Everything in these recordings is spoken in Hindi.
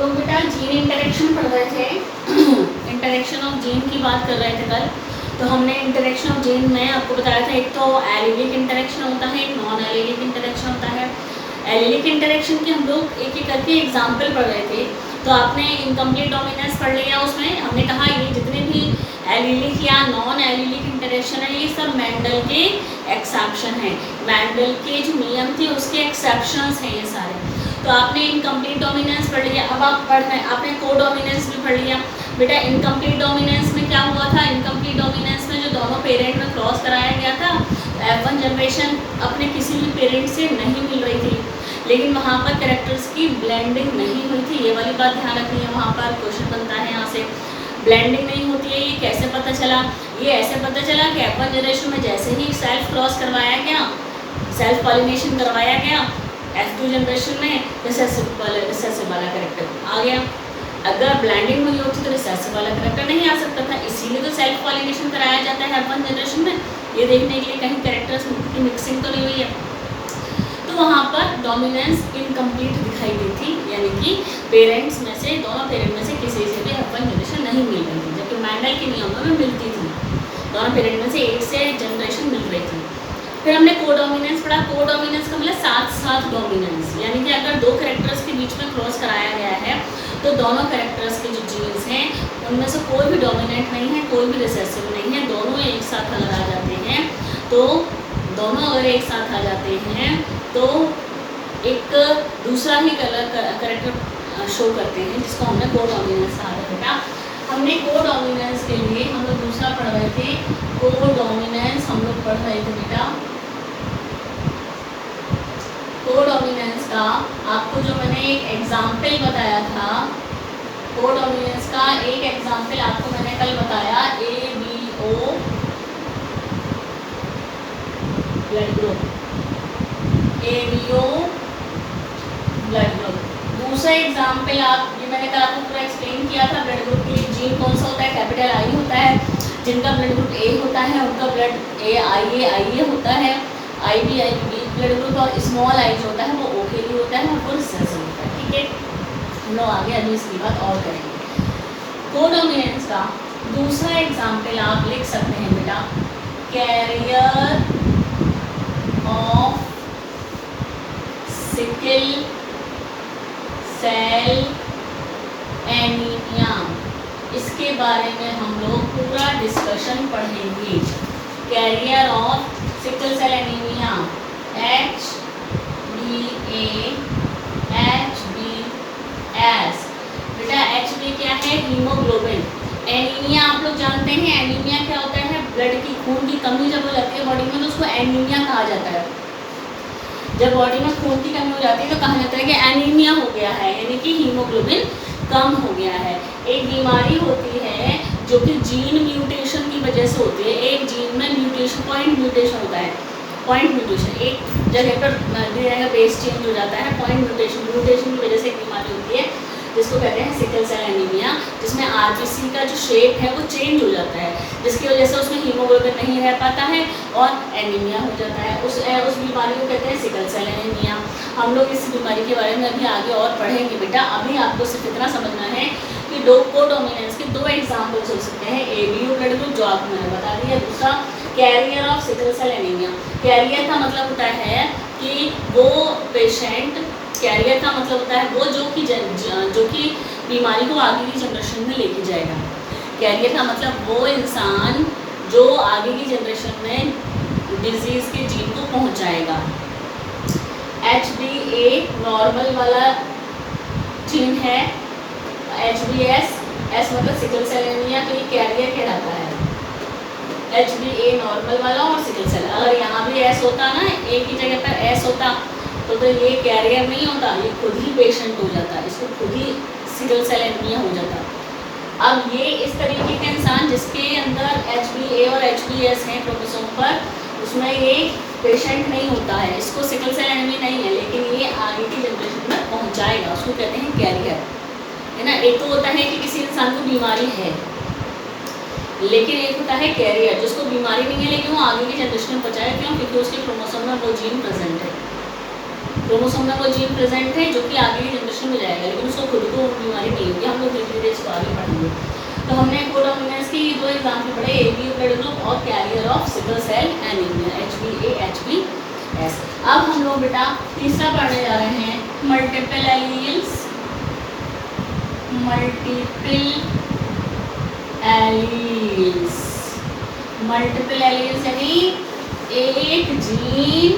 लोग बेटा जीन इंटरेक्शन पढ़ रहे थे। इंटरेक्शन ऑफ जीन की बात कर रहे थे कल। तो हमने इंटरेक्शन ऑफ जीन में आपको बताया था, एक तो एलिलिक इंटरेक्शन होता है, एक नॉन एलिलिक इंटरेक्शन होता है। एलिलिक इंटरेक्शन की हम लोग एक एक करके एग्जाम्पल पढ़ रहे थे। तो आपने इनकम्प्लीट डोमिनेंस पढ़ लिया, उसमें हमने कहा ये जितने भी एलिलिक या नॉन एलिलिक इंटरेक्शन है ये सब मेंडल के एक्सेप्शन है, मेंडल के जो नियम थे उसके एक्सेप्शंस हैं ये सारे। तो आपने इनकम्प्लीट डोमिनेंस पढ़ लिया। अब आप पढ़ रहे हैं, आपने कोडोमिनेंस भी पढ़ लिया। बेटा इनकम्प्लीट डोमिनेंस में क्या हुआ था, इनकम्प्लीट डोमिनेंस में जो दोनों पेरेंट में क्रॉस कराया गया था, F1 जनरेशन अपने किसी भी पेरेंट से नहीं मिल रही थी, लेकिन वहाँ पर कैरेक्टर्स की ब्लेंडिंग नहीं हुई थी। ये वाली बात ध्यान रखनी है, वहाँ पर क्वेश्चन बनता है यहाँ से। ब्लेंडिंग नहीं होती है, ये कैसे पता चला? ये ऐसे पता चला कि F1 जनरेशन में जैसे ही सेल्फ क्रॉस करवाया गया, सेल्फ पॉलिनेशन करवाया गया, F2 जनरेशन में रिसेसिव वाला कैरेक्टर आ गया। अगर ब्लेंडिंग हुई होती तो रिसेसिव वाला कैरेक्टर नहीं आ सकता था, इसीलिए तो सेल्फ पॉलिनेशन कराया जाता है F1 जनरेशन में, ये देखने के लिए कहीं कैरेक्टर्स की मिक्सिंग तो नहीं हुई है। तो वहाँ पर डोमिनेंस इनकम्प्लीट दिखाई दी थी, यानी कि पेरेंट्स में से, दोनों पेरेंट में से किसी से भी F1 जनरेशन नहीं मिल रही थी, जबकि मेंडल के नियमों में मिलती थी। दोनों पेरेंट में से एक से जनरेशन मिल रही थी। फिर हमने कोडोमिनेंस पढ़ा। कोडोमिनेंस का मतलब साथ साथ डोमिनेंस, यानी कि अगर दो कैरेक्टर्स के बीच में क्रॉस कराया गया है तो दोनों कैरेक्टर्स के जो जीन्स हैं उनमें से कोई भी डोमिनेंट नहीं है, कोई भी रिसेसिव नहीं है, दोनों एक साथ अगर आ जाते हैं तो दोनों अगर एक साथ आ जाते हैं तो एक दूसरा ही कैरेक्टर शो करते हैं, जिसको हमने कोडोमिनेंस कहा था। बेटा हमने कोडोमिनेंस के लिए हम लोग दूसरा पढ़ रहे थे, कोडोमिनेंस हम लोग पढ़ रहे थे बेटा। कोडोमिनेंस का आपको जो मैंने एक एग्जाम्पल बताया था, कोडोमिनेंस का एक एग्जाम्पल आपको मैंने कल बताया, ABO blood group, ABO blood group. दूसरा एग्जाम्पल आप, ये मैंने कल आपको पूरा एक्सप्लेन किया था, ब्लड ग्रुप के लिए जीन कौन सा होता है, कैपिटल I होता है। जिनका ब्लड ग्रुप A होता है उनका ब्लड IA होता है, IB ब्लड ग्रुप, और स्मॉल I जो होता है वो O के लिए होता है, और रिसेसिव होता है। ठीक है, हम लोग आगे अभी इसकी बात और करेंगे। कोडोमिनेंस का दूसरा एग्जाम्पल आप लिख सकते हैं बेटा, carrier of sickle cell anaemia. इसके बारे में हम लोग पूरा डिस्कशन पढ़ेंगे। Carrier of sickle cell anaemia, HbS। बेटा HB क्या है, हीमोग्लोबिन। एनीमिया आप लोग जानते हैं, एनीमिया क्या होता है, ब्लड की, खून की कमी जब हो जाती है बॉडी में तो उसको एनीमिया कहा जाता है। जब बॉडी में खून की कमी हो जाती है तो कहा जाता है कि एनीमिया हो गया है, यानी कि हीमोग्लोबिन कम हो गया है। एक बीमारी होती है जो कि जीन म्यूटेशन की वजह से होती है। एक जीन में म्यूटेशन, पॉइंट म्यूटेशन होता है, पॉइंट म्यूटेशन, एक जगह पर डीएनए का बेस चेंज हो जाता है, पॉइंट म्यूटेशन की वजह से एक बीमारी होती है जिसको कहते हैं सिकल सेल एनीमिया, जिसमें आरबीसी का जो शेप है वो चेंज हो जाता है, जिसकी वजह से उसमें हीमोग्लोबिन नहीं रह पाता है और एनीमिया हो जाता है। उस बीमारी को कहते हैं सिकल सेल एनीमिया। हम लोग इस बीमारी के बारे में अभी आगे और पढ़ेंगे बेटा। अभी आपको सिर्फ इतना समझना है कि कोडोमिनेंस के दो एग्जाम्पल्स हो सकते हैं, ABO ब्लड ग्रुप जो आपको मैंने बता दिया, दूसरा carrier of sickle cell anaemia. Carrier का मतलब होता है कि वो पेशेंट, कैरियर का मतलब होता है वो जो कि बीमारी को आगे की जनरेशन में लेके जाएगा। कैरियर का मतलब वो इंसान जो आगे की जनरेशन में डिजीज़ के जीन को पहुंचाएगा। HbA नॉर्मल वाला जीन है, HbS, S मतलब सिकल सेल एनीमिया, तो ये कैरियर कहलाता है। HbA नॉर्मल वाला और सिकल सेल, अगर यहाँ भी S होता ना, एक ही जगह पर S होता तो ये कैरियर नहीं होता, ये खुद ही पेशेंट हो जाता, इसको खुद ही सिकल सेल एनीमिया हो जाता। अब ये इस तरीके का इंसान जिसके अंदर HbA और HbS हैं क्रोमोसोम पर, उसमें ये पेशेंट नहीं होता है, इसको सिकल सेल एनीमिया नहीं है, लेकिन ये आगे की जनरेशन में पहुंचाएगा, उसको कहते हैं कैरियर, है ना। एक तो होता है कि किसी इंसान को बीमारी है, लेकिन एक होता है कैरियर, जिसको बीमारी नहीं है लेकिन वो आगे की जनरेशन में पहुंचाएगा। क्यों? क्योंकि उसके क्रोमोसोम में वो जीन प्रेजेंट है। क्रोमोसोम में वो जीन प्रेजेंट है जो कि आगे की जनरेशन में जाएगा, लेकिन उसको खुद को बीमारी नहीं होगी। हम लोग धीरे धीरे इसको आगे बढ़ेंगे। तो हमने कोडोमिनेंस की दो एग्जाम्पल पढ़े, एबी ब्लड ग्रुप और carrier of sickle cell anaemia HbA HbS। अब हम लोग बेटा तीसरा पढ़ने जा रहे हैं, multiple alleles. Multiple alleles, multiple alleles यानी एक जीन,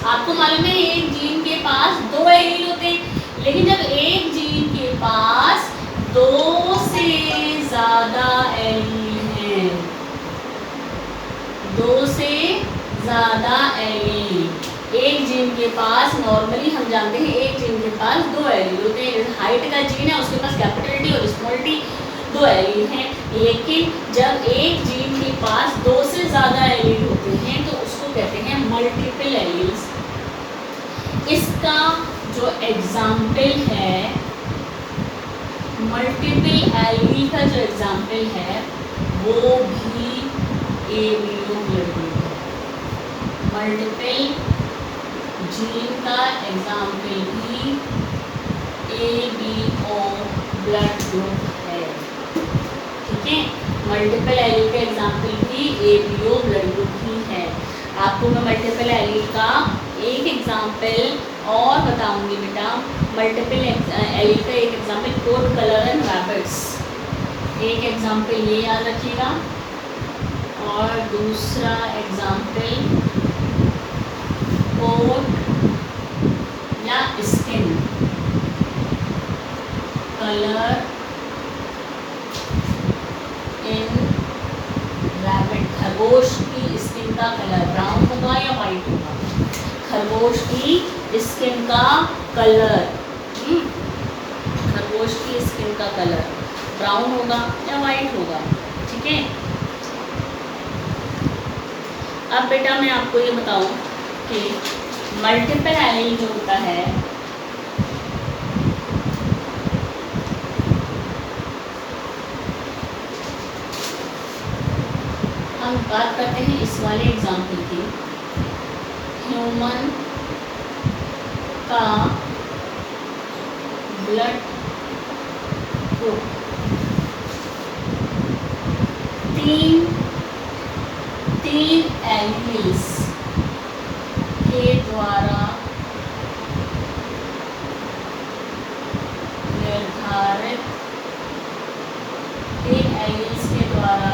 आपको मालूम है एक जीन के पास दो एलील होते हैं, लेकिन जब एक जीन के पास दो से ज्यादा एलील हैं, दो से ज्यादा एलील, एक जीन के पास नॉर्मली हम जानते हैं एक जीन के पास दो एलील होते हैं। हाइट का जीन है उसके पास कैपिटल टी और स्मॉल टी दो एलील हैं, लेकिन जब एक जीन के पास दो से ज़्यादा एलील होते हैं तो उसको कहते हैं मल्टीपल एलील्स। इसका जो एग्जाम्पल है, मल्टीपल एलील का जो एग्जाम्पल है वो भी एबीओ ब्लड ग्रुप है। मल्टीपल जीन का एग्जाम्पल भी एबीओ ब्लड ग्रुप है, ठीक है। मल्टीपल एलील का एग्जाम्पल भी एबीओ ब्लड ग्रुप ही है। आपको मैं मल्टीपल एलील का एक एग्जाम्पल और बताऊंगी बेटा। मल्टीपल एलील का एक example coat colour and rabbits, एक एग्जाम्पल ये याद रखिएगा, और दूसरा एग्जाम्पल कोट या स्किन कलर इन रैबिट। खरगोश की स्किन का कलर ब्राउन होगा या वाइट होगा? खरगोश की स्किन का कलर, खरगोश की स्किन का कलर ब्राउन होगा या वाइट होगा, ठीक है। अब बेटा मैं आपको ये बताऊं कि मल्टीपल एलील जो होता है हम बात करते हैं इस वाले एग्जाम्पल की, ह्यूमन का ब्लड ग्रुप तीन एलील्स के द्वारा निर्धारित, तीन एलील्स के द्वारा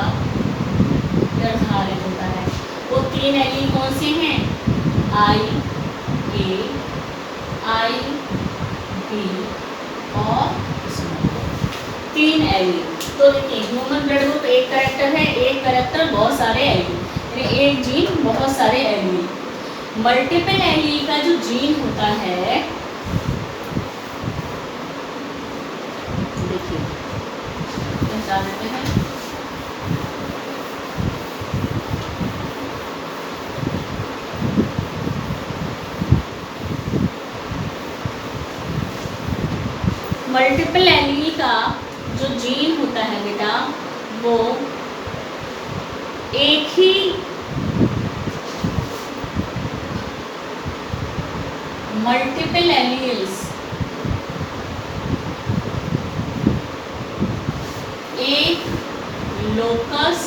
निर्धारित होता है। वो तीन एलील कौन से हैं? आई ए, आई बी और तीन एलील। तो देखिए ह्यूमन ब्लड ग्रुप एक कैरेक्टर है, एक कैरेक्टर बहुत सारे एलील, यानी एक जीन बहुत सारे एलील। मल्टीपल एलील का जो जीन होता है, देखिए बता देते हैं, मल्टीपल एलील का जो जीन होता है बेटा वो एक ही मल्टीपल एलील्स एक लोकस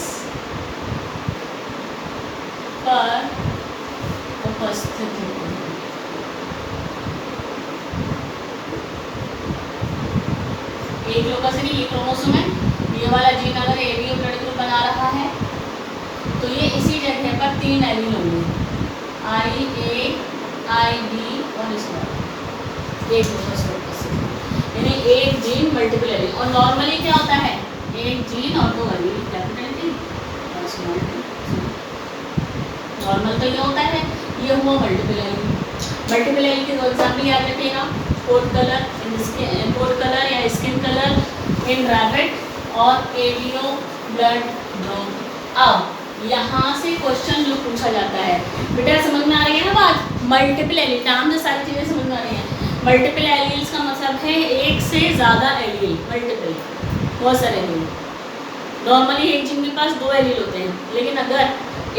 पर उपस्थित होते हैं। एक लोकस यानी ये क्रोमोसोम है, ये वाला जीन अगर एबीओ ब्लड ग्रुप बना रहा है तो ये इसी जगह पर तीन एलील होंगे, आई ए, आई बी और स्मॉल, एक लोकस पर उपस्थित, यानी एक जीन मल्टीपल एलील। और नॉर्मली क्या होता है? एक जीन और दो एलील, कैपिटल टी और स्मॉल टी। नॉर्मल तो ये होता है, ये हुआ मल्टीपल एलील। मल्टीपल एलील के दो एग्जाम्पल याद रखिएगा, कोट कलर या स्किन कलर इन रैबिट और एबीओ ब्लड ग्रुप। अब यहाँ से क्वेश्चन जो पूछा जाता है बेटा, समझ में आ रही है ना बात? मल्टीपल एलील, नाम से सारी चीज़ें समझ में आ रही हैं। मल्टीपल एलील्स का मतलब है एक से ज़्यादा एलील, मल्टीपल बहुत सारे एलील। नॉर्मली एक जीन के पास दो एलील होते हैं, लेकिन अगर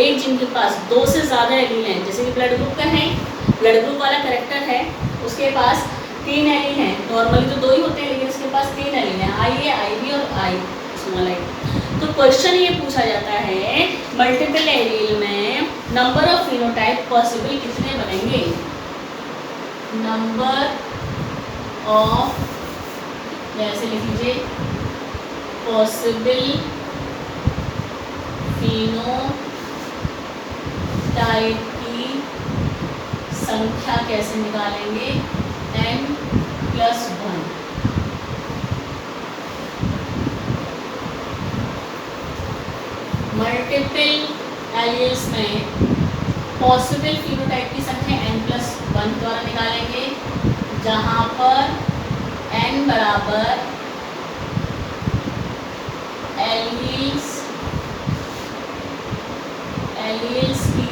एक जीन के पास दो से ज़्यादा एलील हैं, जैसे कि ब्लड ग्रुप का है ब्लड ग्रुप वाला करेक्टर है, उसके पास 3 एलील हैं, नॉर्मली तो 2 ही होते हैं लेकिन इसके पास 3 एलील हैं, IA, IB और I स्मॉल आई। तो क्वेश्चन ये पूछा जाता है मल्टीपल एलील में नंबर ऑफ फिनोटाइप पॉसिबल कितने बनेंगे, नंबर ऑफ, ऐसे लिख लीजिए, पॉसिबल फिनोटाइप की संख्या कैसे निकालेंगे, n+1। मल्टीपल एलील्स में पॉसिबल फिनोटाइप की संख्या n+1 द्वारा निकालेंगे, जहां पर n बराबर एलील्स की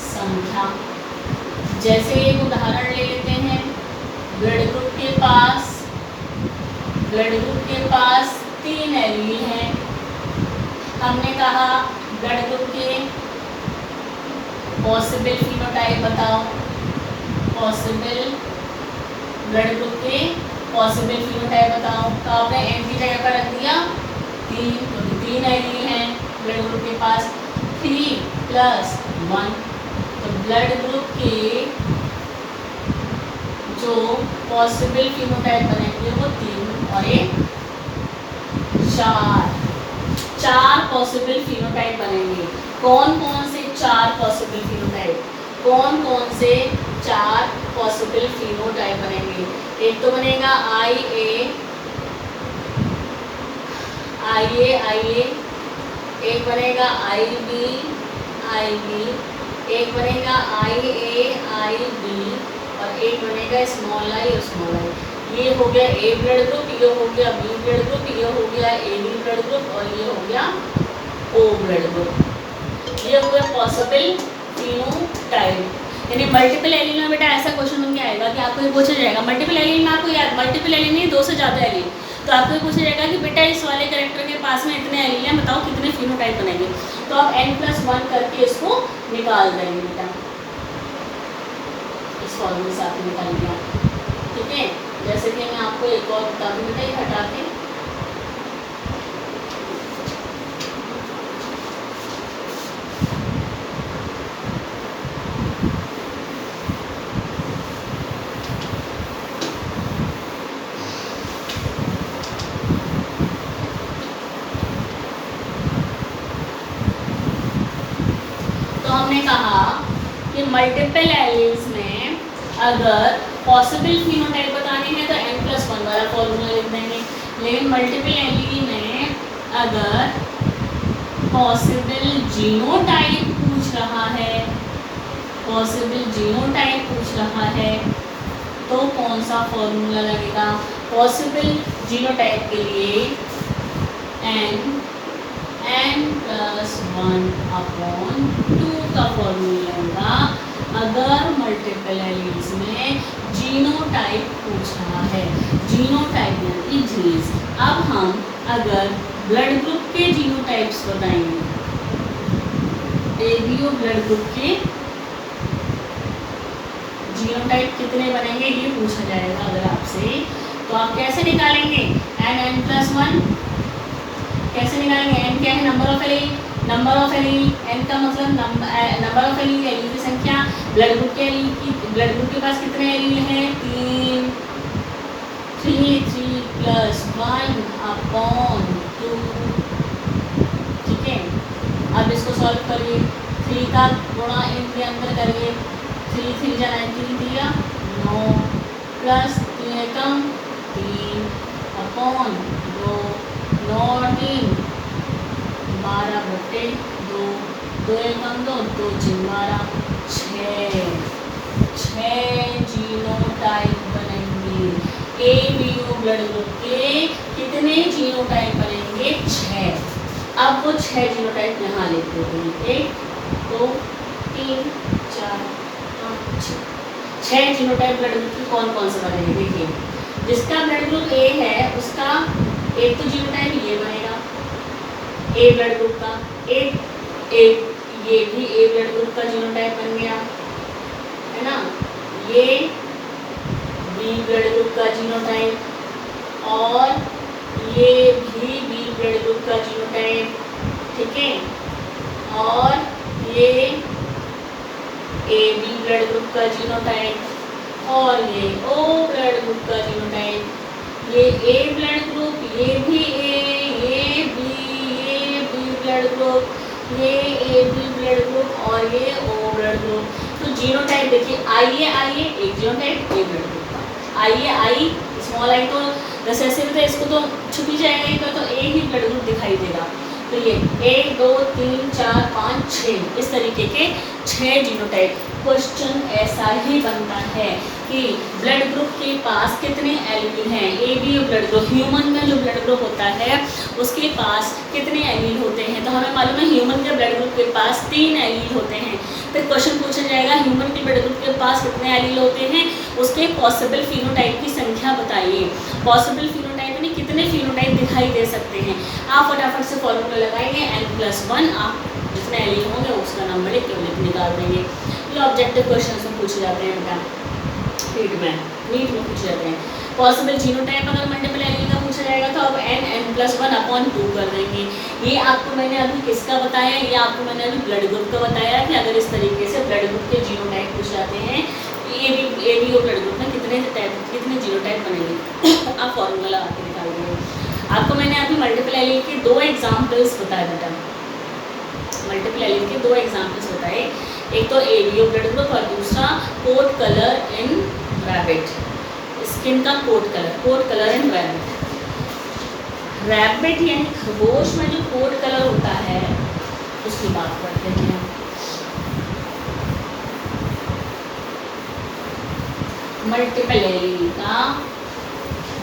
संख्या। जैसे एक उदाहरण ले लेते हैं, ब्लड ग्रुप के पास 3 एलील हैं। हमने कहा ब्लड ग्रुप के पॉसिबल फिनोटाइप बताओ, ब्लड ग्रुप के पॉसिबल फिनोटाइप बताओ, तो आपने n की जगह पर रख दिया 3, क्योंकि 3 एलील हैं ब्लड ग्रुप के पास, 3+1, तो ब्लड ग्रुप के जो पॉसिबल फिनोटाइप बनेंगे वो 3 और 1 4 पॉसिबल फिनोटाइप बनेंगे। कौन कौन से 4 पॉसिबल फिनोटाइप, कौन कौन से 4 पॉसिबल फिनोटाइप बनेंगे? एक तो बनेगा IA, एक बनेगा IB, एक बनेगा IA, IB और एक बनेगा स्मॉल i और स्मॉल i। ये हो गया A ब्लड ग्रुप, ये हो गया B ब्लड ग्रुप, ये हो गया AB ब्लड ग्रुप और ये हो गया O ब्लड ग्रुप। ये हो गया पॉसिबल फिनोटाइप। यानी मल्टीपल एलील में बेटा ऐसा क्वेश्चन बन के आएगा कि आपको ये पूछा जाएगा, मल्टीपल एलील में आपको याद, मल्टीपल एलील नहीं 2 से ज़्यादा एलील, तो आपको ये पूछा जाएगा कि बेटा इस वाले कैरेक्टर के पास में इतने एलील हैं, बताओ कितने फिनोटाइप बनेंगे। तो आप n+1 करके इसको निकाल देंगे बेटा, इस फॉर्मूले से आपने निकाल दिया, ठीक है। जैसे कि मैं आपको एक और बता दूँ बेटा, ये हटा के हमने कहा कि मल्टीपल एलील्स में अगर पॉसिबल फिनोटाइप बतानी है तो n+1 वाला फॉर्मूला लिख देंगे, लेकिन मल्टीपल एलील में अगर पॉसिबल जीनोटाइप पूछ रहा है, तो कौन सा फॉर्मूला लगेगा? पॉसिबल जीनोटाइप के लिए n+1/2 का फॉर्मूला लगेगा अगर मल्टीपल एलील्स में जीनोटाइप पूछ रहा है। जीनोटाइप यानी जीन्स। अब हम अगर ब्लड ग्रुप के जीनोटाइप्स बताएंगे, एबीओ ब्लड ग्रुप के जीनोटाइप कितने बनेंगे ये पूछा जाएगा अगर आपसे, तो आप कैसे निकालेंगे? n+1 कैसे निकालेंगे? n क्या है? नंबर ऑफ एलील, n का मतलब नंबर ऑफ एलील, एलील की संख्या। ब्लड ग्रुप के पास कितने एलील हैं? 3+1/2, ठीक है। अब इसको सॉल्व करिए, 3 का गुणा इनके अंदर करिए, 3 जा 3 दिया 9 प्लस 3 एकम 3/2, 9 3 12/2, 2 एकम 2, 2 3 12, 6 जीनोटाइप बनेंगे। एबीओ ब्लड ग्रुप के कितने जीनोटाइप बनेंगे? 6। अब वो 6 जीनोटाइप यहाँ लिखते हैं, 1 2 3 4 5 6 जीनोटाइप ब्लड ग्रुप के कौन कौन से बनेंगे? देखिए, जिसका ब्लड ग्रुप ए है उसका एक तो जीनोटाइप ये बनेगा ए ब्लड ग्रुप का, एक ये भी ए ब्लड ग्रुप का जीनोटाइप बन गया, है ना, ये बी ब्लड ग्रुप का जीनोटाइप, और ये भी बी ब्लड ग्रुप का जीनोटाइप, ठीक है, और ये ए बी ब्लड ग्रुप का जीनोटाइप, और ये ओ ब्लड ग्रुप का जीनोटाइप, ये ए ब्लड ग्रुप, ये भी ए, ये बी ब्लड ग्रुप, ये ए बी ब्लड ग्रुप, और ये ओ ब्लड ग्रुप। तो जीनोटाइप देखिए, आइए एक जीनोटाइप ए ब्लड ग्रुप का, आइए आई स्मॉल आई तो रिसेसिव है, इसको तो छुपी जाएगा ही, तो ए ही ब्लड ग्रुप दिखाई देगा। तो ये 1 2 3 4 5 6 इस तरीके के 6 जीनोटाइप। क्वेश्चन ऐसा ही बनता है कि ब्लड ग्रुप के पास कितने एलील हैं, A B blood group, human में जो ब्लड ग्रुप होता है उसके पास कितने एलील होते हैं। तो हमें मालूम है ह्यूमन के ब्लड ग्रुप के पास 3 एलील होते हैं। फिर क्वेश्चन पूछा जाएगा ह्यूमन के ब्लड ग्रुप के पास कितने एलील होते हैं, उसके पॉसिबल फिनोटाइप की संख्या बताइए। पॉसिबल फिनोटाइप यानी कितने फिनोटाइप दिखाई दे सकते हैं। आप फटाफट से फॉर्मूला लगाएंगे n+1, आप जितने एलील होंगे उसका नंबर एक निकाल देंगे। ये ऑब्जेक्टिव क्वेश्चन में पूछे जाते हैं बेटा, नीट में पूछे जाते हैं। पॉसिबल जीनोटाइप अगर मल्टीपल एलील का पूछा जाएगा तो अब n+1/2 कर देंगे। ये आपको मैंने अभी किसका बताया, ये आपको मैंने अभी ब्लड ग्रुप का बताया कि अगर इस तरीके से ब्लड ग्रुप के जीनोटाइप पूछ जाते हैं, A B O blood group में कितने जीनोटाइप बनेंगे, आप फॉर्मूला लगा के निकाल देंगे। आपको मैंने अभी मल्टीपल एलील के 2 एग्जाम्पल्स बताए बेटा, मल्टीपल एलील के 2 एग्जाम्पल्स बताए, एक तो A B O blood group और दूसरा coat colour in rabbit, skin का coat colour in rabbit. Rabbit यानी खरगोश में जो कोट कलर होता है उसकी बात करते हैं। मल्टीपल एलील का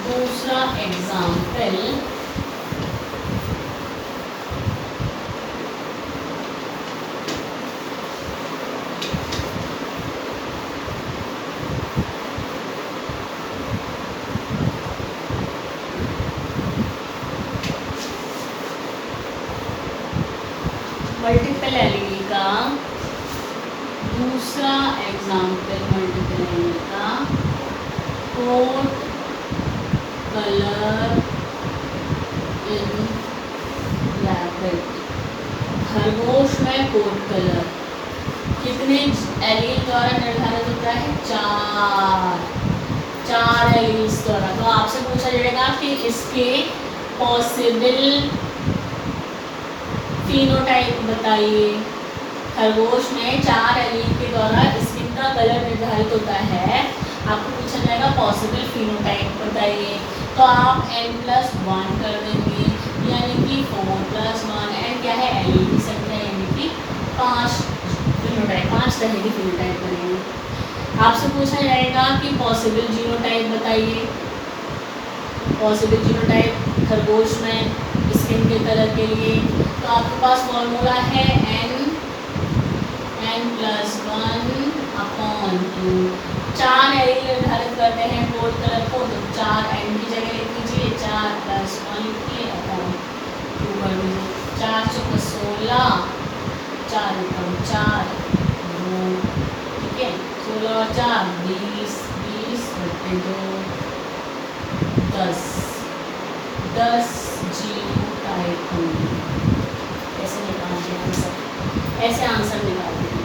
दूसरा एग्जाम्पल मल्टीपल एलील का दूसरा एग्जाम्पल, मल्टीपल एलील का कोट कलर इन रैबिट। खरगोश में कोट कलर कितने एलील द्वारा निर्धारित होता है, 4 एलील्स द्वारा। तो आपसे पूछा जाएगा कि इसके पॉसिबल फिनोटाइप बताइए। खरगोश में 4 एलील के द्वारा स्किन का कलर निर्धारित होता है, आपको पूछा जाएगा पॉसिबल फिनोटाइप बताइए। तो आप n+1 कर देंगे, यानी कि 4+1, n क्या है, एलील की संख्या, यानी कि 5 फिनोटाइप, 5 तरह की फिनोटाइप बनेंगे। आपसे पूछा जाएगा कि पॉसिबल जीनोटाइप बताइए। पॉसिबल जीनोटाइप खरगोश में स्किन के कलर के लिए, तो आपके पास फॉर्मूला है n+1/2। 4 एलील निर्धारित करते हैं कोट कलर को, तो 4 n की जगह लिख लीजिए, 4+1 के अपॉन 2 कर दीजिए। 4 × 16, 4 × 4 2, ठीक है, 16 और 4 20, 20/2 10 जीनोटाइप होंगे। ऐसे निकालते हैं आंसर, ऐसे आंसर निकालते हैं।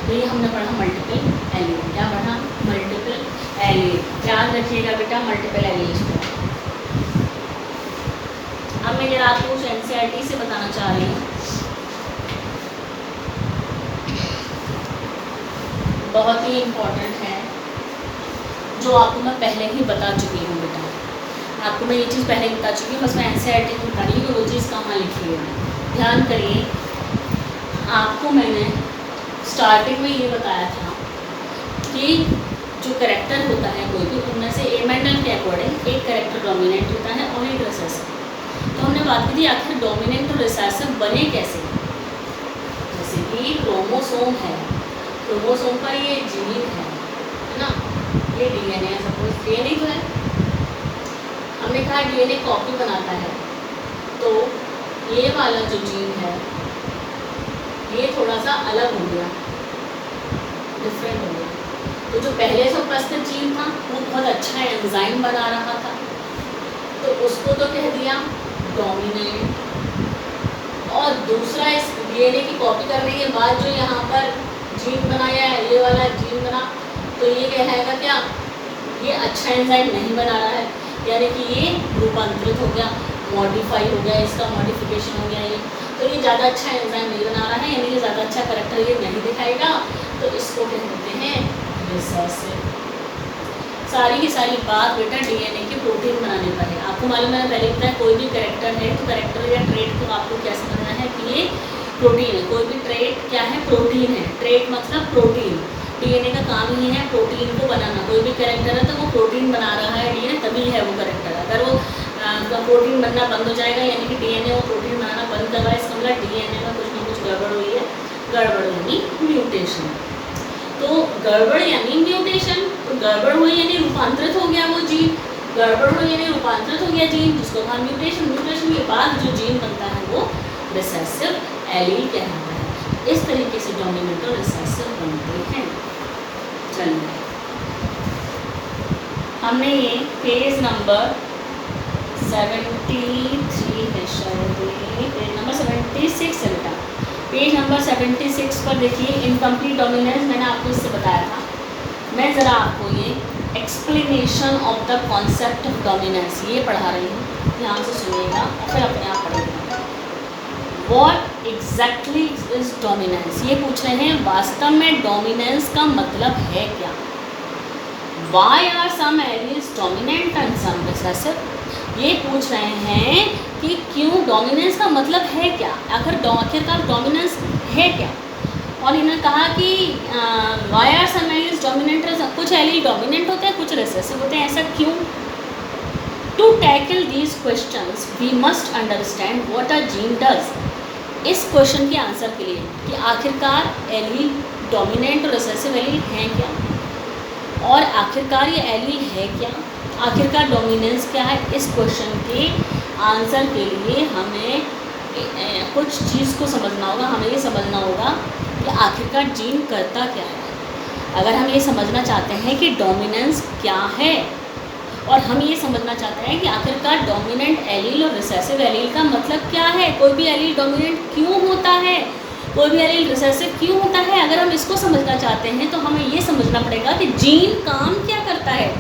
तो ये हमने पढ़ा मल्टीपल एलील, क्या पढ़ा, मल्टीपल एलील। याद रखिएगा बेटा मल्टीपल एलील को। अब मैं जरा आपको कुछ एनसीईआरटी से बताना चाह रही हूँ, बहुत ही इम्पोर्टेंट है, जो आपको मैं पहले ही बता चुकी हूँ बेटा। आपको मैं ये चीज़ पहले ही बता चुकी हूँ, बस मैं एनसीईआरटी में बता रही हूँ, वो चीज़ कहाँ लिखी है। ध्यान करिए, आपको मैंने स्टार्टिंग में ये बताया था कि जो करेक्टर होता है कोई भी, उनमें से ए मेंडल के अकॉर्डिंग एक करेक्टर डोमिनेंट होता है और एक रिसेसिव। तो हमने बात की थी आखिर डोमिनेंट और रिसेसिव बने कैसे। जैसे कि क्रोमोसोम है, क्रोमोसोम पर ये जीन है ना, ये डीएनए है, सपोज डीएनए तो है, हमने कहा डीएनए कॉपी बनाता है, तो ये वाला जो जीन है ये थोड़ा सा अलग हो गया, डिफरेंट हो गया, तो जो पहले से उपस्थित जीन था वो बहुत अच्छा एंजाइम बना रहा था, तो उसको तो कह दिया डोमिनेंट। और दूसरा इस डीएनए की कॉपी करने के बाद जो यहाँ पर जीन बनाया है, ये वाला जीन बना, तो ये कहलाएगा क्या, ये अच्छा एंजाइम नहीं बना रहा है, यानी कि ये रूपांतरित हो गया, मॉडिफाई हो गया, इसका मॉडिफिकेशन हो गया ये, तो ये ज़्यादा अच्छा एंजाइम नहीं बना रहा है, यानी कि ज़्यादा अच्छा करैक्टर ये नहीं दिखाएगा, तो इसको कहते हैं रिसेसिव। सारी की सारी बात बेटा डीएनए के प्रोटीन बनाने पर है। आपको मालूम है पहले बताया कोई भी कैरेक्टर है तो कैरेक्टर या ट्रेट को आपको क्या समझना है कि ये प्रोटीन है। कोई भी ट्रेट क्या है, प्रोटीन है। ट्रेट मतलब प्रोटीन। डीएनए का काम ही है प्रोटीन को बनाना। कोई भी कैरेक्टर है तो वो प्रोटीन बना रहा है डीएनए, तभी है वो कैरेक्टर। अगर वो प्रोटीन बनना बंद हो जाएगा, यानी कि डीएनए वो प्रोटीन बनाना बंद कर रहा है, इसका मतलब डीएनए में कुछ ना कुछ गड़बड़ हुई है। गड़बड़ यानी म्यूटेशन। तो गड़बड़ यानी म्यूटेशन, तो गड़बड़ हुई यानी रूपांतरित हो गया वो जीन। गड़बड़ हुई यानी रूपांतरित हो गया जीन, जिसको कहा म्यूटेशन। म्यूटेशन के बाद जो जीन बनता है वो रिसेसिव एलील कहलाता है। इस तरीके से डोमिनेंट और रिसेसिव बनते हैं। चलिए हमने ये पेज नंबर 73 है शायद, पेज नंबर 76 है बेटा। पेज नंबर 76 पर देखिए इनकम्प्लीट डोमिनेंस, मैंने आपको इससे बताया था। मैं ज़रा आपको ये explanation of the concept of dominance ये पढ़ा रही हूँ, ध्यान से सुनिएगा और फिर अपने आप पढ़िएगा। व्हाट एग्जैक्टली इज डोमिनेंस, ये पूछ रहे हैं वास्तव में डोमिनेंस का मतलब है क्या। Why are some alleles dominant and some recessive, ये पूछ रहे हैं कि क्यों डोमिनेंस का मतलब है क्या, आखिरकार डोमिनेंस है क्या। और इन्होंने कहा कि why are some alleles dominant, कुछ एलील डोमिनेंट होते हैं कुछ रिसेसिव होते हैं, ऐसा क्यों। To tackle these questions we must understand what a gene does. इस क्वेश्चन के आंसर के लिए कि आखिरकार एलील डोमिनेंट और रिसेसिव एलील हैं क्या, और आखिरकार ये एलील है क्या, आखिरकार डोमिनेंस क्या है, इस क्वेश्चन के आंसर के लिए हमें कुछ चीज़ को समझना होगा। हमें ये समझना होगा कि आखिरकार जीन करता क्या है। अगर हम ये समझना चाहते हैं कि डोमिनेंस क्या है, और हम ये समझना चाहते हैं कि आखिरकार डोमिनेंट एलील और रिसेसिव एलील का मतलब क्या है, कोई भी एलील डोमिनेंट क्यों होता है, कोई भी एलील रिसेसिव क्यों होता है, अगर हम इसको समझना चाहते हैं तो हमें ये समझना पड़ेगा कि जीन काम क्या करता है।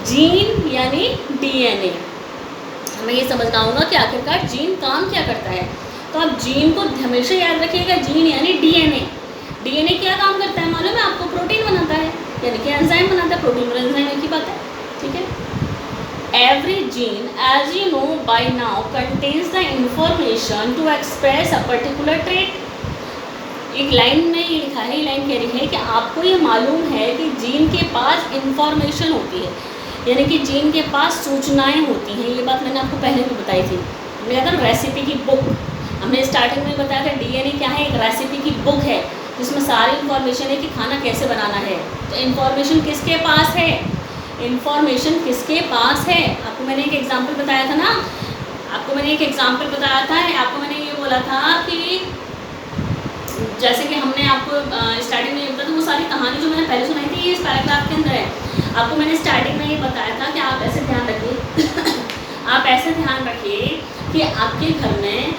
जीन यानी डीएनए, हमें ये समझना होगा कि आखिरकार जीन काम क्या करता है। तो आप जीन को हमेशा याद रखिएगा, जीन यानी डीएनए। डीएनए क्या काम करता है मालूम है आपको, प्रोटीन बनाता है, यानी कि एंजाइम बनाता है। प्रोटीन और एंजाइम एक ही बात है, ठीक है। Every gene, as you know by now, contains the information to express a particular trait. एक लाइन में ये लिखा है, ये लाइन कह रही है कि आपको ये मालूम है कि जीन के पास इंफॉर्मेशन होती है, यानी कि जीन के पास सूचनाएं होती हैं। ये बात मैंने आपको पहले भी बताई थी। मैंने कहा था रेसिपी की बुक, हमने स्टार्टिंग में बताया था डीएनए क्या है, एक रेसिपी की बुक है जिसमें सारी इंफॉर्मेशन है कि खाना कैसे बनाना है। तो इंफॉर्मेशन किसके पास है, इंफॉर्मेशन किसके पास है। आपको मैंने एक एग्जांपल बताया था ना, आपको मैंने एक एग्जांपल बताया था, आपको मैंने ये बोला था कि जैसे कि हमने आपको स्टार्टिंग में ये बताया था, वो सारी कहानी जो मैंने पहले सुनाई थी ये इस पैराग्राफ के अंदर है। आपको मैंने स्टार्टिंग में ये बताया था कि आप ऐसे ध्यान रखिए आप ऐसे ध्यान रखिए कि आपके घर में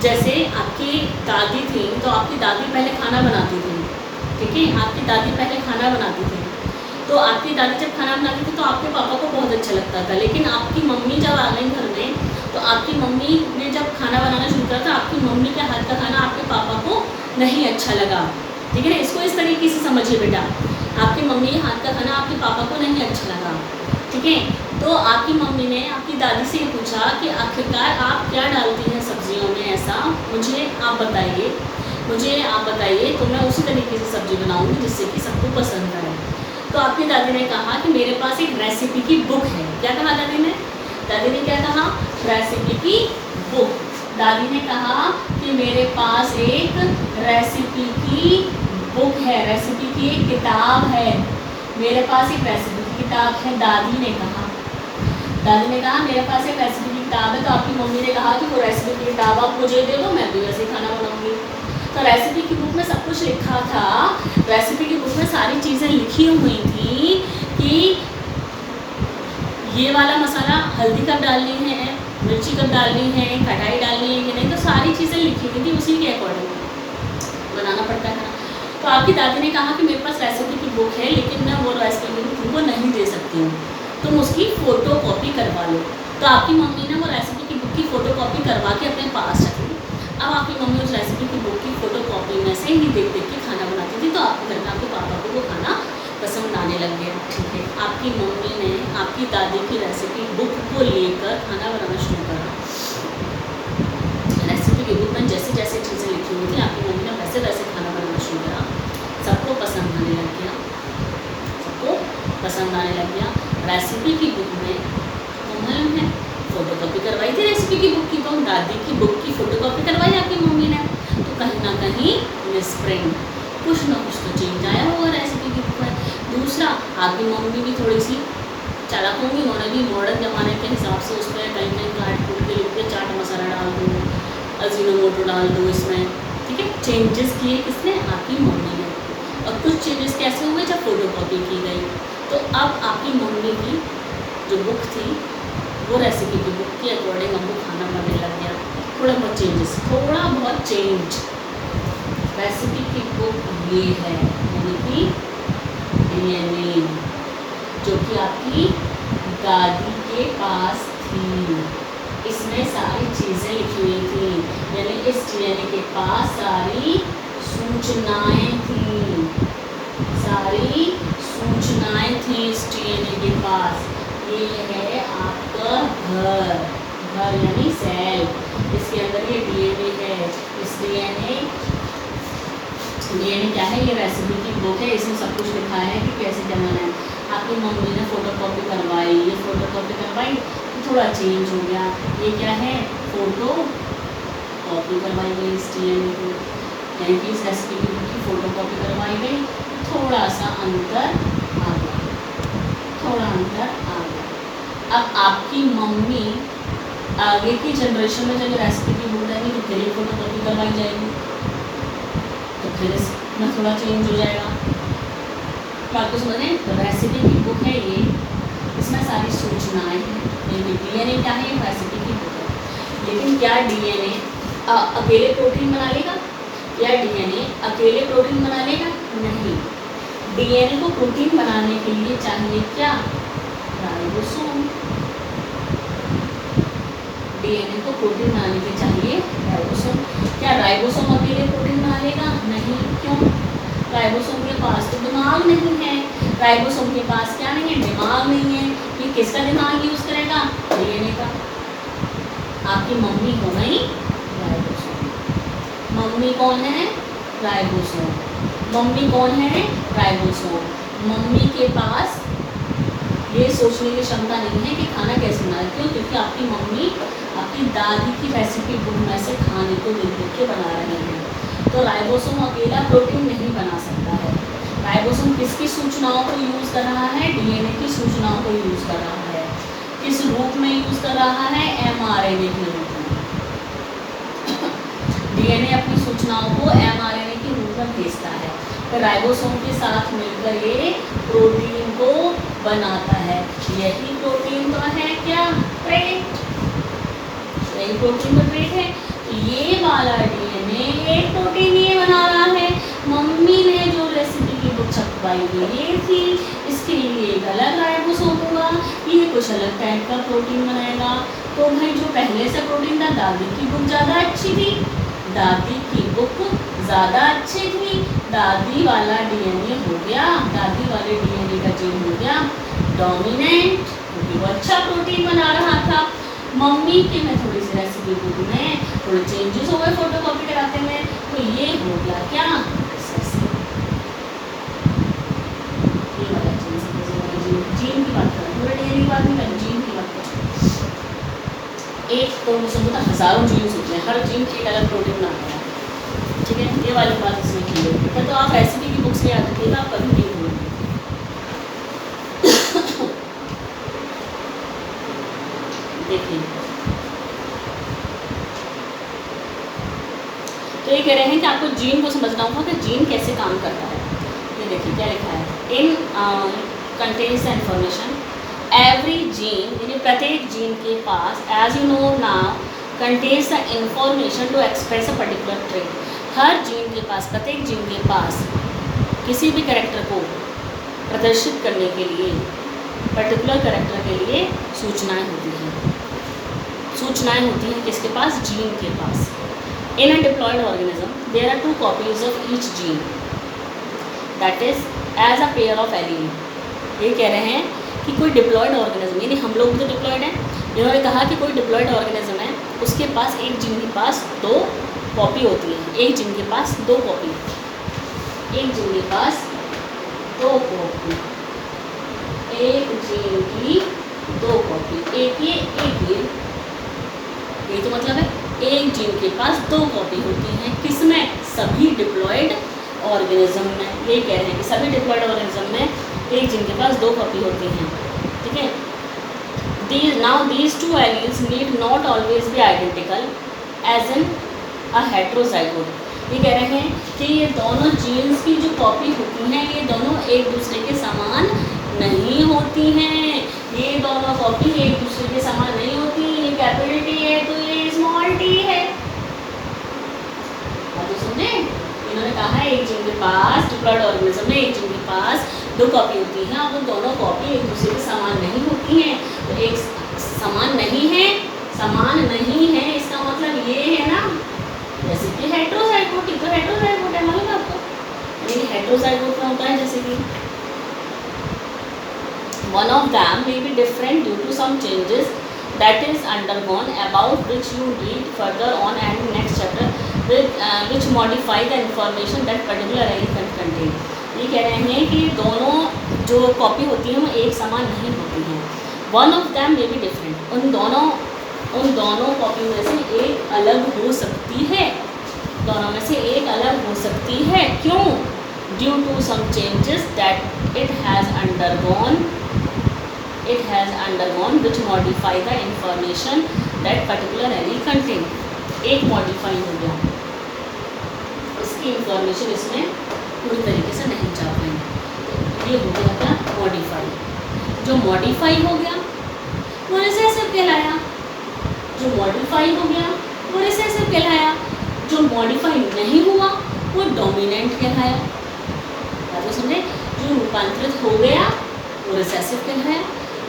जैसे आपकी दादी थी, तो आपकी दादी पहले खाना बनाती थी, ठीक है। आपकी दादी पहले खाना बनाती थी, तो आपकी दादी जब खाना बनाती थी तो आपके पापा को बहुत अच्छा लगता था। लेकिन आपकी मम्मी जब आ गई घर में, तो आपकी मम्मी ने जब खाना बनाना शुरू करा तो आपकी मम्मी के हाथ का खाना आपके पापा को नहीं अच्छा लगा, ठीक है ना। इसको इस तरीके से समझिए बेटा, आपकी मम्मी के हाथ का खाना आपके पापा को नहीं अच्छा लगा, ठीक है। तो आपकी मम्मी ने आपकी दादी से पूछा कि आखिरकार आप क्या डालती हैं सब्जियों में, ऐसा मुझे आप बताइए, तो मैं उसी तरीके से सब्जी बनाऊँगी जिससे कि सबको पसंद आए। तो आपकी दादी ने कहा कि मेरे पास एक रेसिपी की बुक है। क्या कहा दादी ने क्या कहा, रेसिपी की बुक। दादी ने कहा कि मेरे पास एक रेसिपी की बुक है, रेसिपी की एक किताब है, मेरे पास एक रेसिपी की किताब है। दादी ने कहा मेरे पास एक रेसिपी की किताब है। तो आपकी मम्मी ने कहा कि वो रेसिपी की किताब आप मुझे दे दो, मैं भी वैसे खाना बनाऊंगी। तो रेसिपी की बुक में सब कुछ लिखा था, रेसिपी की बुक में सारी चीज़ें लिखी हुई थी कि ये वाला मसाला हल्दी कब डालनी है, मिर्ची कब डालनी है, खटाई डालनी है कि नहीं, तो सारी चीज़ें लिखी हुई थी, उसी के अकॉर्डिंग बनाना पड़ता है। तो आपकी दादी ने कहा कि मेरे पास रेसिपी की बुक है लेकिन मैं वो रेसिपी की बुक तुमको नहीं दे सकती हूँ, तुम उसकी फ़ोटो कॉपी करवा लो। तो आपकी मम्मी ने वो रेसिपी की बुक की फ़ोटो कॉपी करवा के अपने पास रखी। अब आपकी मम्मी उस रेसिपी की बुक की फ़ोटो कॉपी में से ही देख देख के खाना बनाती थी, तो आपके घर में आपके पापा को वो खाना पसंद आने लग गया। ठीक है, आपकी मम्मी ने आपकी दादी की रेसिपी बुक को लेकर खाना बनाना शुरू करा। रेसिपी की बुक में जैसे जैसे चीज़ें लिखी हुई थी आपकी मम्मी ने वैसे वैसे खाना बनाना शुरू करा। सबको पसंद आने लग गया, सबको पसंद आने लग गया। रेसिपी की बुक में मालूम है फ़ोटो कॉपी करवाई थी रेसिपी की बुक की, तो दादी की बुक की फ़ोटो कॉपी करवाई आपकी मम्मी ने, तो कहीं ना कहीं मिसप्रिंट, कुछ ना कुछ तो चेंज आया होगा रेसिपी की बुक में। दूसरा, आपकी मम्मी भी थोड़ी सी चालाक होंगी, उन्होंने भी मॉडर्न ज़माने के हिसाब से उसमें कहीं कहीं काट कूट के लिख के चाट मसाला डाल दो, अजीनोमोटो डाल दो इसमें, ठीक है। चेंजेस किए किसने? आपकी मम्मी ने। और कुछ चेंजेस कैसे हुए? जब फ़ोटो कॉपी की गई। तो अब आपकी मम्मी की जो बुक थी वो रेसिपी की बुक के अकॉर्डिंग हमको खाना बनने लग गया। थोड़ा बहुत चेंजेस, थोड़ा बहुत चेंज। रेसिपी की बुक ये है, यानी कि DNA, जो कि आपकी दादी के पास थी, इसमें सारी चीज़ें लिखी हुई थी, यानी इस DNA के पास सारी सूचनाएं थी, सारी सूचनाएं थी इस DNA के पास। ये है आपका घर, घर यानी सेल, इसके अंदर ये DNA है। इस DNA क्या है? ये रेसिपी की बुक है, इसमें सब कुछ लिखा है कि कैसे क्या बनाना है। आपकी मम्मी ने फ़ोटो कॉपी करवाई, ये फ़ोटो कॉपी करवाई तो थोड़ा चेंज हो गया। ये क्या है? फ़ोटो कॉपी करवाई गई इस DNA को, यानी कि इस रेसिपी की बुक की फ़ोटो कॉपी करवाई गई, थोड़ा सा अंतर आ गया, थोड़ा अंतर आ गया। अब आपकी मम्मी आगे की जनरेशन में जब रेसिपी की बुक रहेगी तो फिर ये फ़ोटो कॉपी करवाई जाएगी, तो फिर इसमें थोड़ा चेंज हो जाएगा। बात को समझें? तो रेसिपी की बुक है ये, इसमें सारी सूचनाएं हैं। DNA क्या है? रेसिपी की बुक है। लेकिन क्या DNA अकेले प्रोटीन बना लेगा? क्या DNA अकेले प्रोटीन बना लेगा? नहीं। DNA को प्रोटीन बनाने के लिए चाहिए क्या? राइबोसोम। DNA को प्रोटीन बनाने के चाहिए राइबोसोम। क्या राइबोसोम अकेले प्रोटीन बना लेगा? नहीं। क्यों? राइबोसोम के पास तो दिमाग नहीं है। राइबोसोम के पास क्या नहीं है? दिमाग नहीं है। ये किसका दिमाग यूज़ करेगा? DNA का। आपकी मम्मी हो गई राइबोसोम। मम्मी कौन है? राइबोसोम। मम्मी कौन है? राइबोसोम। मम्मी के पास ये सोचने की क्षमता नहीं है कि खाना कैसे बनाए। क्यों? क्योंकि आपकी मम्मी आपकी दादी की रेसिपी बुक में से खाने को देख देख के बना रहे हैं। तो राइबोसोम अकेला प्रोटीन नहीं बना सकता है। राइबोसोम किसकी सूचनाओं को यूज़ कर रहा है? DNA की सूचनाओं को यूज़ कर रहा है। किस रूप में यूज़ कर रहा है? mRNA के रूप में। DNA अपनी सूचनाओं को mRNA के रूप में भेजता है, तो राइबोसोम के साथ मिलकर ये प्रोटीन को बनाता है। यही प्रोटीन तो है क्या? ट्रेट। यही प्रोटीन तो ट्रेट है। तो ये वाला DNA एक प्रोटीन ये बना रहा है। मम्मी ने जो रेसिपी की बुक छपवाई ये थी, इसके लिए एक अलग राइबोसोम होगा, ये कुछ अलग टाइप का प्रोटीन बनाएगा। तो भाई जो पहले से प्रोटीन था, दादी की बुक ज़्यादा अच्छी थी, दादी की बुक ज़्यादा अच्छी थी। दादी वाला DNA हो गया, दादी वाले DNA का जीन हो गया डोमिनेंट, क्योंकि वो अच्छा प्रोटीन बना रहा था। मम्मी के में थोड़ी सी रेसिपी बुक में थोड़े चेंजेस हो गए फोटो कॉपी कराते में, तो ये हो गया क्या? ये वाला जीन की बात करें, पूरे DNA की बात नहीं करें, जीन की बात करें। एक तो समझो हज़ारों जीन्स होते हैं, हर जीन की एक अलग प्रोटीन बनाता है, ठीक है। ये वाली बात इसमें की है। तो आप रेसिपी की बुक से याद रखिएगा, आप कभी नहीं भूलेंगे। देखिए, तो ये कह रहे हैं कि आपको जीन को समझना होगा कि जीन कैसे काम करता है। ये देखिए क्या लिखा है, in contains the information every gene, यानी प्रत्येक जीन के पास as you know now contains the information to express a particular trait. हर जीन के पास, प्रत्येक जीन के पास किसी भी कैरेक्टर को प्रदर्शित करने के लिए, पर्टिकुलर कैरेक्टर के लिए सूचनाएं होती हैं। सूचनाएं होती हैं किसके पास? जीन के पास। In a diploid organism there are 2 copies of each gene that is as a pair of allele. ये कह रहे हैं कि कोई डिप्लॉयड ऑर्गेनिज्म, यानी हम लोग तो डिप्लॉयड हैं, इन्होंने कहा कि कोई डिप्लॉयड ऑर्गेनिज्म है, उसके पास एक जीन के पास 2 कॉपी होती है। एक जीन के पास 2 कॉपी, एक जीन के पास 2 कॉपी, एक जीन की 2 कॉपी, एक ये तो मतलब है एक जीन के पास 2 कॉपी होती हैं। किसमें? सभी डिप्लॉयड ऑर्गेनिज्म में। ये कह रहे हैं कि सभी डिप्लॉयड ऑर्गेनिज्म में एक जीन के पास 2 कॉपी होती हैं। ठीक है, these 2 alleles need not always be identical as in a heterozygote। ये कह रहे हैं कि ये दोनों जीन्स की जो कॉपी होती हैं ये दोनों एक दूसरे के समान नहीं होती हैं। ये दोनों कॉपी एक दूसरे के समान नहीं होती। ये कैपिटल टी है तो ये स्मॉल टी है। तो समझे, इन्होंने कहा है एक जीन के पास, डिप्लॉयड ऑर्गेनिज्म में एक जीन के पास 2 कॉपी होती हैं। अब वो दोनों कॉपी एक दूसरे के समान नहीं होती हैं। तो एक समान नहीं है, समान नहीं है इसका मतलब ये है ना, जैसे कि हेट्रोजाइगोट, तो हेट्रोजाइगोट है, मालूम है आपको? यानी हेट्रोजाइगोट में होता है जैसे कि one of them may be different due to some changes that is undergone, about which you read further on and next chapter, which modify the information that particular allele contain। ये कह रहे हैं कि दोनों जो कॉपी होती हैं वो एक समान नहीं होती हैं। one of them may be different, उन दोनों कॉपी में से एक अलग हो सकती है, दोनों में से एक अलग हो सकती है। क्यों? due to some changes that it has undergone which modify the information that particular allele contain। एक मॉडिफाई हो गया, इसकी इंफॉर्मेशन इसमें पूरी तरीके से नहीं जा पाएंगे। ये हो गया क्या? मॉडिफाई। जो मॉडिफाई हो गया वो रिसेसिव कहलाया। जो मॉडिफाई हो गया वो रिसेसिव कहलाया। जो मॉडिफाई नहीं हुआ वो डोमिनेंट कहलाया। तो समझे, जो रूपांतरित हो गया वो रिसेसिव कहलाया,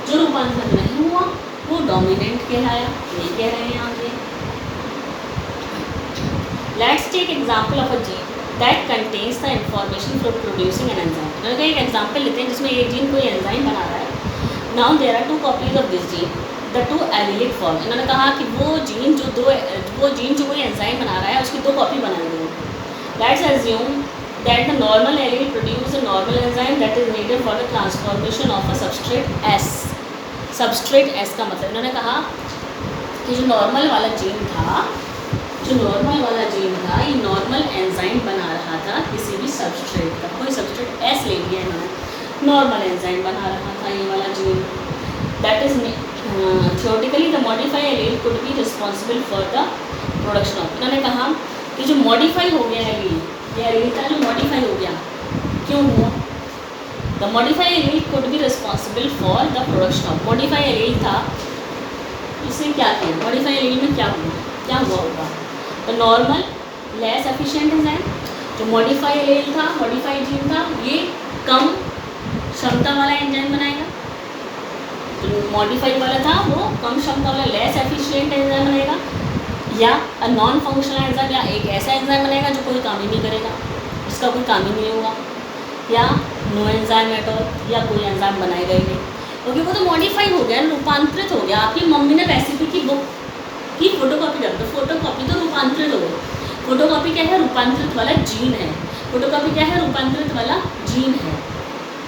जो रूपांतरित नहीं हुआ वो डोमिनेंट कहलाया। ये कह रहे हैं आगे। Let's take example of a gene that contains the information for producing an enzyme. उन्होंने एक एग्जांपल लेते हैं जिसमें एक जीन कोई एंजाइम बना रहा है। Now there are 2 copies of this gene the 2 allelic form. इन्होंने कहा कि वो जीन जो कोई एंजाइम बना रहा है उसकी 2 कॉपी बनाई गई। Let's assume that the normal allele produce a normal enzyme that is needed for the transformation of a substrate S। substrate S का मतलब इन्होंने कहा कि जो नॉर्मल वाला जीन था, ये नॉर्मल एंजाइम बना रहा था किसी भी सबस्ट्रेट का। कोई सबस्ट्रेट S ले लिया इन्होंने, नॉर्मल एंजाइम बना रहा था ये वाला gene. That is theoretically the modify allele could be responsible for the production of। इन्होंने कहा कि जो मॉडिफाई हो गया है ये एलील था जो मॉडिफाई हो गया, क्यों हुआ? The modify allele could be responsible for the production of. Modify allele था, इसने क्या किया? मॉडिफाई एलील में क्या हुआ होगा? The normal less efficient enzyme. जो मॉडिफाई एलील था, मॉडिफाई जीन था, ये कम क्षमता वाला एंजाइम बनाएगा। जो मॉडिफाई वाला था वो कम क्षमता वाला लेस एफिशिएंट एंजाइम बनाएगा, या अ नॉन फंक्शनल एंजाइम, या एक ऐसा एंजाइम बनेगा जो कोई काम ही नहीं करेगा, जिसका कोई काम ही नहीं होगा, या नो एंजाइम एट ऑल, या कोई एंजाइम बनाएगा ही नहीं, क्योंकि वो तो मॉडिफाई हो गया, रूपांतरित हो गया। आपकी मम्मी ने रेसिपी की बुक की फोटोकॉपी कर दो, फोटोकॉपी तो रूपांतरित हो गई। फोटोकॉपी क्या है? रूपांतरित वाला जीन है। फोटोकॉपी क्या है? रूपांतरित वाला जीन है।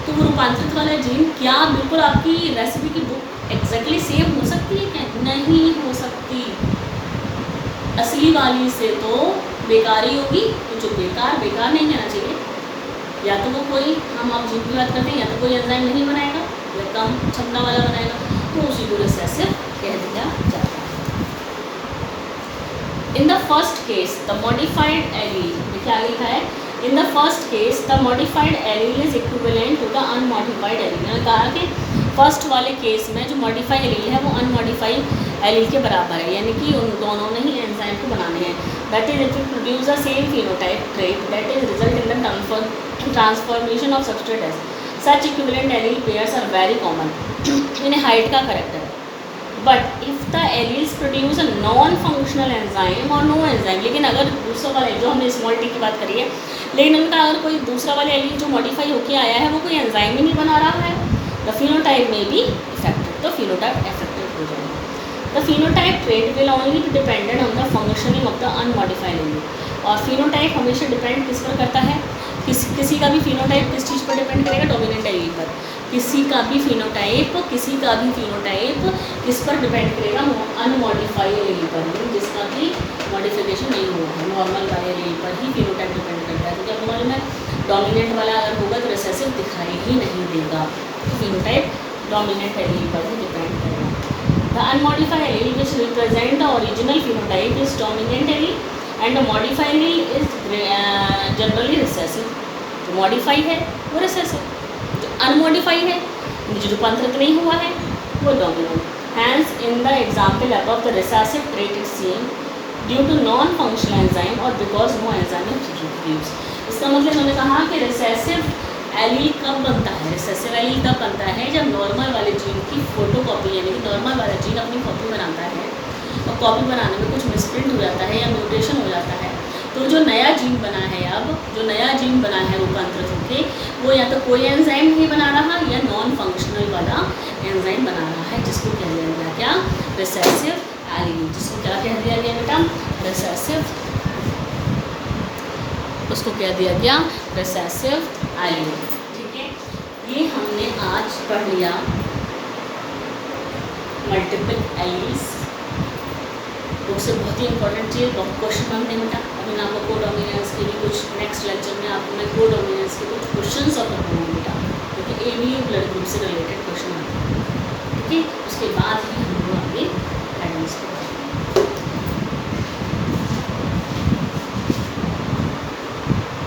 तो वो रूपांतरित वाला जीन क्या बिल्कुल आपकी रेसिपी की बुक एग्जैक्टली सेम हो सकती है क्या? नहीं हो सकती। असली वाली से तो बेकार ही होगी। तो जो बेकार नहीं कहना चाहिए, या तो वो कोई, हम आप जीन की बात करते हैं, या तो कोई एंजाइम नहीं बनाएगा या कम क्षमता वाला बनाएगा, तो उसी को रिसेसिव कह दिया जाता है। In the first case the modified allele, देखिए आगे लिखा है in the first case the modified allele is equivalent to the unmodified allele. मैंने कहा कि फर्स्ट वाले केस में जो मॉडिफाइड एलील है वो अनमॉडिफाइड एलील के बराबर है, यानी कि उन दोनों ने ही एंजाइम को बनाने हैं। That is it will produce the same phenotype trait that is result in the transformation of substrate S. Such equivalent allele pairs are very common. इन्हें हाइट का करेक्टर है। But if the alleles produce a non functional enzyme or no enzyme, लेकिन अगर दूसरा वाला जो हमने स्मॉल टी की बात करी है, लेकिन उनका अगर कोई दूसरा वाला एलील जो मॉडिफाई होकर आया है वो कोई एंजाइम ही नहीं बना रहा है, द फिनोटाइप में भी इफेक्टेड, तो फिनोटाइप इफेक्टेड हो जाएगा। The phenotype trait will only be dependent on the functioning of the unmodified allele. और फिनोटाइप हमेशा डिपेंड किस पर करता है, किसी का भी फिनोटाइप किस चीज़ पर डिपेंड करेगा, डोमिनेंट एलील पर। किसी का भी फिनोटाइप किस पर डिपेंड करेगा, अनमॉडिफाइड एलील पर, जिसका भी मॉडिफिकेशन नहीं हुआ है, नॉर्मल वाले एलील पर ही फिनोटाइप डिपेंड करता है। क्योंकि अब नॉर्मल में डोमिनेंट वाला अगर होगा तो रिसेसिव दिखाई ही नहीं देगा, तो फिनोटाइप डोमिनेंट एलील पर ही डिपेंड करेगा। The unmodified allele which represent the original phenotype is dominant allele and the modified allele is generally recessive. जो मॉडिफाई है वो रिसेसिव, जो अनमॉडिफाइड है, जो रूपांतरित नहीं हुआ है, वो dominant. Hence in the example above the recessive trait is same due to non functional enzyme और because no enzyme is produced. इसका मतलब उन्होंने कहा कि रिसेसिव एलील कब बनता है, रिसेसिव एलील तब बनता है जब नॉर्मल वाले जीन की फोटोकॉपी, यानी कि नॉर्मल वाला जीन अपनी कॉपी बनाता है और कॉपी बनाने में कुछ मिसप्रिंट हो जाता है या म्यूटेशन हो जाता है, तो जो नया जीन बना है, अब जो नया जीन बना है रूपांतरित होके, वो या तो कोई एंजाइम नहीं बना रहा या नॉन फंक्शनल वाला एंजाइम बना रहा है, जिसको कह दिया गया क्या, रिसेसिव एलील। जिसको क्या कह दिया गया बेटा, रिसेसिव, उसको कह दिया गया रिसेसिव एलील। ठीक है, ये हमने आज पढ़ लिया मल्टीपल एलील्स। उससे बहुत ही इंपॉर्टेंट चीज़, बहुत क्वेश्चन बनते हैं बेटा। अभी मैं आपको कोडोमिनेंस के भी कुछ नेक्स्ट लेक्चर में आपको मैं कोडोमिनेंस के कुछ क्वेश्चन सॉल्व करवाऊंगी बेटा, क्योंकि ये भी ब्लड ग्रुप से रिलेटेड क्वेश्चन आते हैं। ठीक है, उसके बाद ही